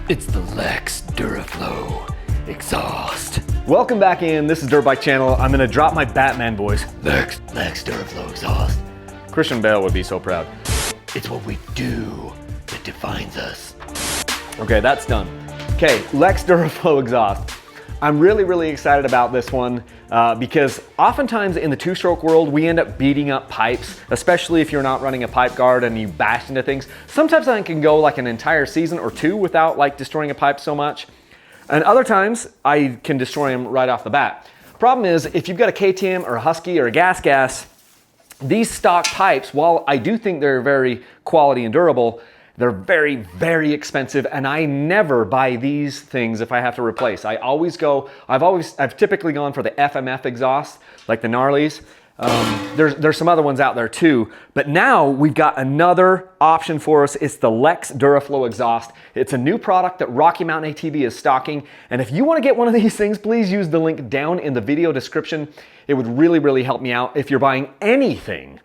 It's the Lexx DuraFlow exhaust. Welcome back in. This is Dirt Bike Channel. I'm gonna drop my Batman voice. Lexx DuraFlow exhaust. Christian Bale would be so proud. It's what we do that defines us. Okay, that's done. Okay, Lexx DuraFlow exhaust. I'm really excited about this one because oftentimes in the two-stroke world, we end up beating up pipes, especially if you're not running a pipe guard and you bash into things. Sometimes I can go like an entire season or two without like destroying a pipe so much. And other times I can destroy them right off the bat. Problem is, if you've got a KTM or a Husky or a GasGas, these stock pipes, while I do think they're very quality and durable, they're very expensive, and I never buy these things if I have to replace. I've typically gone for the FMF exhaust, like the gnarlies. There's some other ones out there too, but now we've got another option for us. It's the Lexx DuraFlow exhaust. It's a new product that Rocky Mountain ATV is stocking, and if you want to get one of these things, please use the link down in the video description. It would really help me out. If you're buying anything,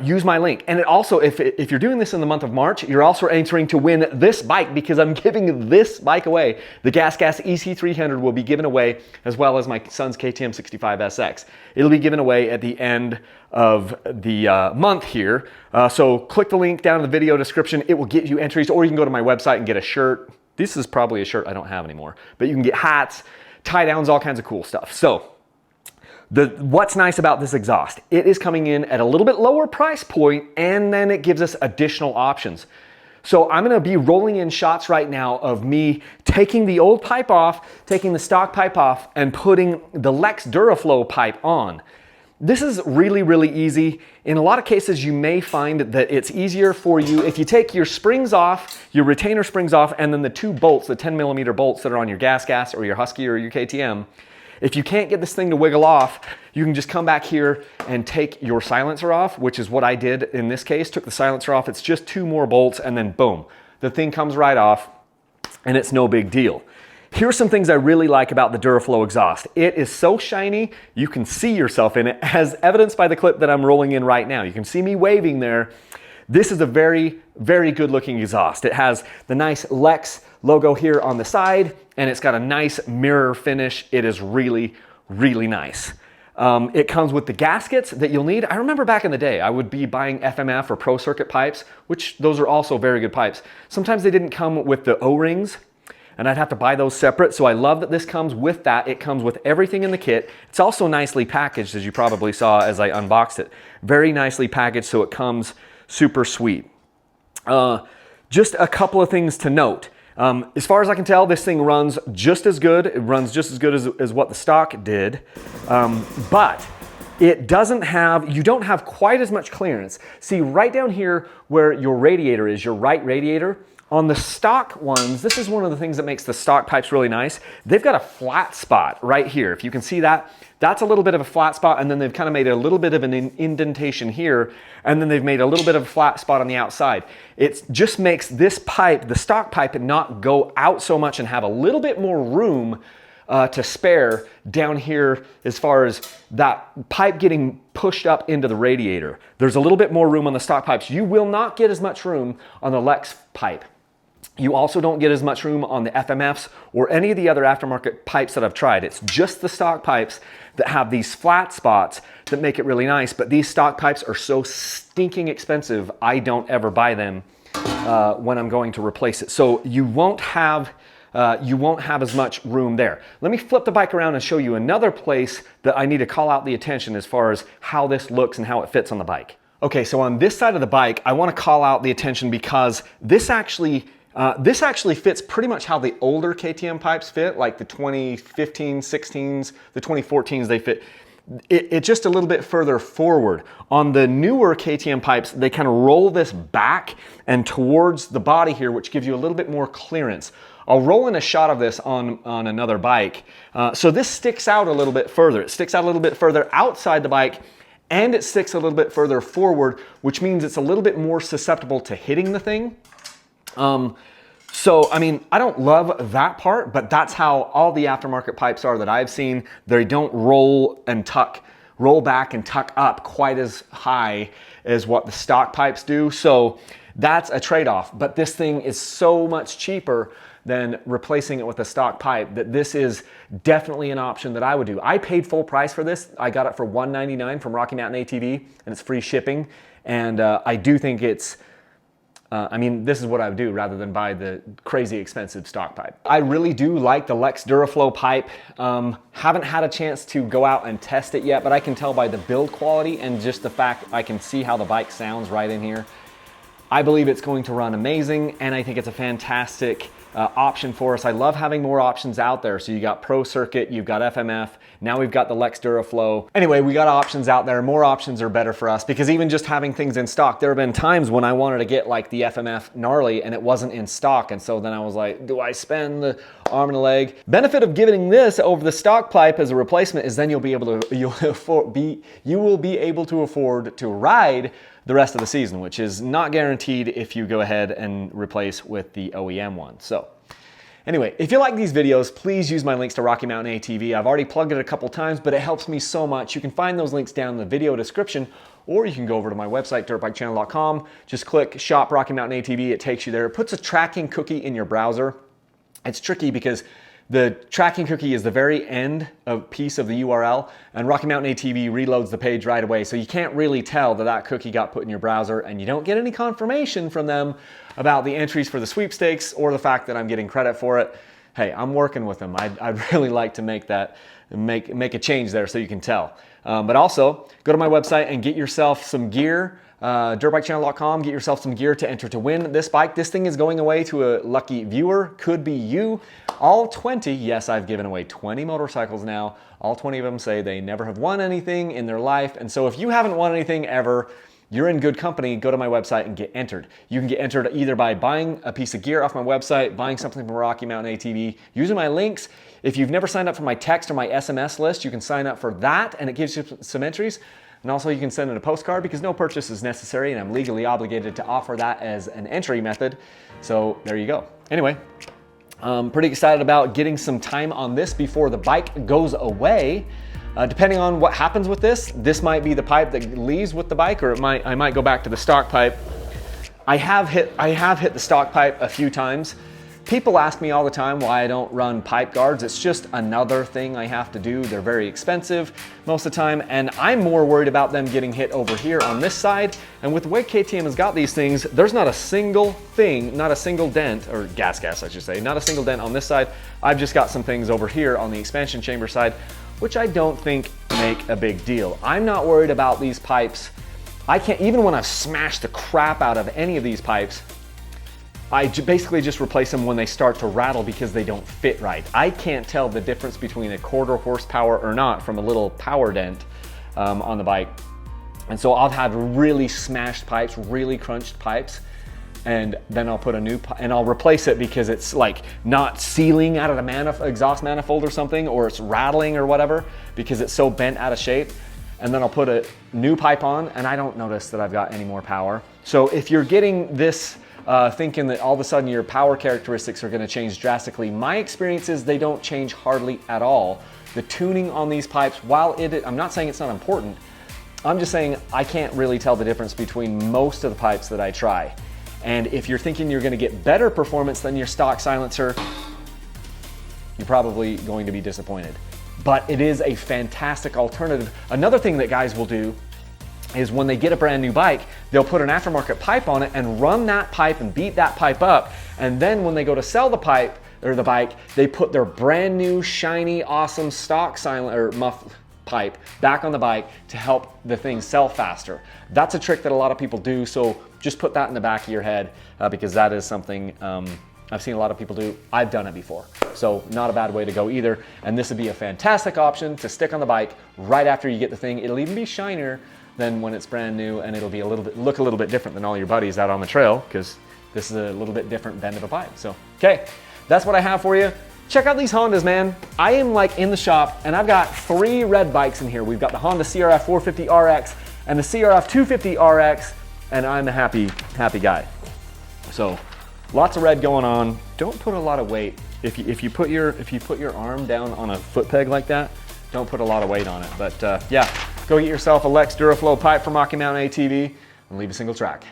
use my link. And it also, if you're doing this in the month of March, you're also entering to win this bike because I'm giving this bike away. The GasGas EC300 will be given away, as well as my son's KTM 65 SX. It'll be given away at the end of the month here. So click the link down in the video description. It will get you entries, or you can go to my website and get a shirt. This is probably a shirt I don't have anymore, but you can get hats, tie downs, all kinds of cool stuff. So what's nice about this exhaust, it is coming in at a little bit lower price point, and then it gives us additional options. So I'm gonna be rolling in shots right now of me taking the old pipe off, taking the stock pipe off, and putting the Lexx DuraFlow pipe on. This is really easy. In a lot of cases, you may find that it's easier for you if you take your springs off, your retainer springs off, and then the two bolts, the 10mm bolts that are on your GasGas or your Husky or your KTM. If you can't get this thing to wiggle off, you can just come back here and take your silencer off, which is what I did in this case. Took the silencer off. It's just two more bolts, and then boom, the thing comes right off, and it's no big deal. Here's some things I really like about the DuraFlow exhaust. It is so shiny, you can see yourself in it, as evidenced by the clip that I'm rolling in right now. You can see me waving there. This is a very good looking exhaust. It has the nice Lexx logo here on the side, and it's got a nice mirror finish. It is really nice. It comes with the gaskets that you'll need. I remember back in the day, I would be buying FMF or Pro Circuit pipes, which those are also very good pipes. Sometimes they didn't come with the O-rings, and I'd have to buy those separate. So I love that this comes with that. It comes with everything in the kit. It's also nicely packaged, as you probably saw as I unboxed it. Very nicely packaged, so it comes super sweet. Just a couple of things to note. As far as I can tell, this thing runs just as good. It runs just as good as what the stock did, but it doesn't have, you don't have quite as much clearance. See, right down here where your radiator is, your right radiator, on the stock ones, this is one of the things that makes the stock pipes really nice. They've got a flat spot right here. If you can see that, that's a little bit of a flat spot, and then they've kind of made a little bit of an indentation here, and then they've made a little bit of a flat spot on the outside. It just makes this pipe, the stock pipe, not go out so much and have a little bit more room to spare down here as far as that pipe getting pushed up into the radiator. There's a little bit more room on the stock pipes. You will not get as much room on the Lexx pipe. You also don't get as much room on the FMFs or any of the other aftermarket pipes that I've tried. It's just the stock pipes that have these flat spots that make it really nice, but these stock pipes are so stinking expensive, I don't ever buy them when I'm going to replace it. So you won't have as much room there. Let me flip the bike around and show you another place that I need to call out the attention as far as how this looks and how it fits on the bike. Okay, so on this side of the bike, I want to call out the attention because this actually fits pretty much how the older KTM pipes fit, like the 2015, 16s, the 2014s, they fit. It's just a little bit further forward. On the newer KTM pipes, they kind of roll this back and towards the body here, which gives you a little bit more clearance. I'll roll in a shot of this on another bike. So this sticks out a little bit further. It sticks out a little bit further outside the bike, and it sticks a little bit further forward, which means it's a little bit more susceptible to hitting the thing. So, I mean, I don't love that part, but that's how all the aftermarket pipes are that I've seen. They don't roll back and tuck up quite as high as what the stock pipes do. So That's a trade-off, but this thing is so much cheaper than replacing it with a stock pipe that this is definitely an option that I would do. I paid full price for this. I got it for $199 from Rocky Mountain ATV, and it's free shipping. And I do think it's, I mean, this is what I would do rather than buy the crazy expensive stock pipe. I really do like the Lexx DuraFlow pipe. Haven't had a chance to go out and test it yet, but I can tell by the build quality and just the fact I can see how the bike sounds right in here. I believe it's going to run amazing, and I think it's a fantastic option for us. I love having more options out there. So you got Pro Circuit, you've got FMF, now we've got the Lexx DuraFlow. Anyway, we got options out there. More options are better for us because even just having things in stock, there have been times when I wanted to get like the FMF gnarly and it wasn't in stock. And so then I was like, do I spend the arm and a leg? Benefit of giving this over the stock pipe as a replacement is then you'll be able to, you will be able to afford to ride the rest of the season, which is not guaranteed if you go ahead and replace with the OEM one. So anyway, if you like these videos, please use my links to Rocky Mountain ATV. I've already plugged it a couple times, but it helps me so much. You can find those links down in the video description, or you can go over to my website, dirtbikechannel.com. Just click Shop Rocky Mountain ATV. It takes you there. It puts a tracking cookie in your browser. It's tricky because the tracking cookie is the very end of piece of the URL, and Rocky Mountain ATV reloads the page right away. So you can't really tell that that cookie got put in your browser, and you don't get any confirmation from them about the entries for the sweepstakes or the fact that I'm getting credit for it. Hey, I'm working with them. I'd really like to make a change there so you can tell. But also, go to my website and get yourself some gear. dirtbikechannel.com, get yourself some gear to enter to win this bike. This thing is going away to a lucky viewer, could be you. All 20, yes, I've given away 20 motorcycles now. All 20 of them say they never have won anything in their life. And so if you haven't won anything ever, you're in good company. Go to my website and get entered. You can get entered either by buying a piece of gear off my website, buying something from Rocky Mountain ATV, using my links. If you've never signed up for my text or my SMS list, you can sign up for that and it gives you some entries. And also you can send in a postcard because no purchase is necessary and I'm legally obligated to offer that as an entry method. So there you go. Anyway, I'm pretty excited about getting some time on this before the bike goes away. Depending on what happens with this might be the pipe that leaves with the bike, or I might go back to the stock pipe. I have hit the stock pipe a few times. People ask me all the time why I don't run pipe guards. It's just another thing I have to do. They're very expensive most of the time, and I'm more worried about them getting hit over here on this side. And with the way KTM has got these things, there's not a single thing, not a single dent, or GasGas I should say, not a single dent on this side. I've just got some things over here on the expansion chamber side, which I don't think make a big deal. I'm not worried about these pipes. I can't, even when I've smashed the crap out of any of these pipes, I basically just replace them when they start to rattle because they don't fit right. I can't tell the difference between a quarter horsepower or not from a little power dent on the bike. And so I've had really smashed pipes, really crunched pipes, and then I'll put a new and I'll replace it because it's like not sealing out of the exhaust manifold or something, or it's rattling or whatever because it's so bent out of shape. And then I'll put a new pipe on and I don't notice that I've got any more power. So if you're getting this thinking that all of a sudden your power characteristics are going to change drastically, my experience is they don't change hardly at all. The tuning on these pipes, while I'm not saying it's not important, I'm just saying I can't really tell the difference between most of the pipes that I try. And if you're thinking you're going to get better performance than your stock silencer, you're probably going to be disappointed. But it is a fantastic alternative. Another thing that guys will do is when they get a brand new bike, they'll put an aftermarket pipe on it and run that pipe and beat that pipe up. And then when they go to sell the pipe or the bike, they put their brand new, shiny, awesome stock muff pipe back on the bike to help the thing sell faster. That's a trick that a lot of people do. So just put that in the back of your head because that is something I've seen a lot of people do. I've done it before. So not a bad way to go either. And this would be a fantastic option to stick on the bike right after you get the thing. It'll even be shinier than when it's brand new, and it'll be look a little bit different than all your buddies out on the trail because this is a little bit different bend of a pipe. So, okay, that's what I have for you. Check out these Hondas, man. I am like in the shop and I've got 3 red bikes in here. We've got the Honda CRF 450 RX and the CRF 250 RX, and I'm a happy guy. So lots of red going on. Don't put a lot of weight. If you put your arm down on a foot peg like that, don't put a lot of weight on it. But yeah, go get yourself a Lexx DuraFlow pipe from Rocky Mountain ATV and leave a single track.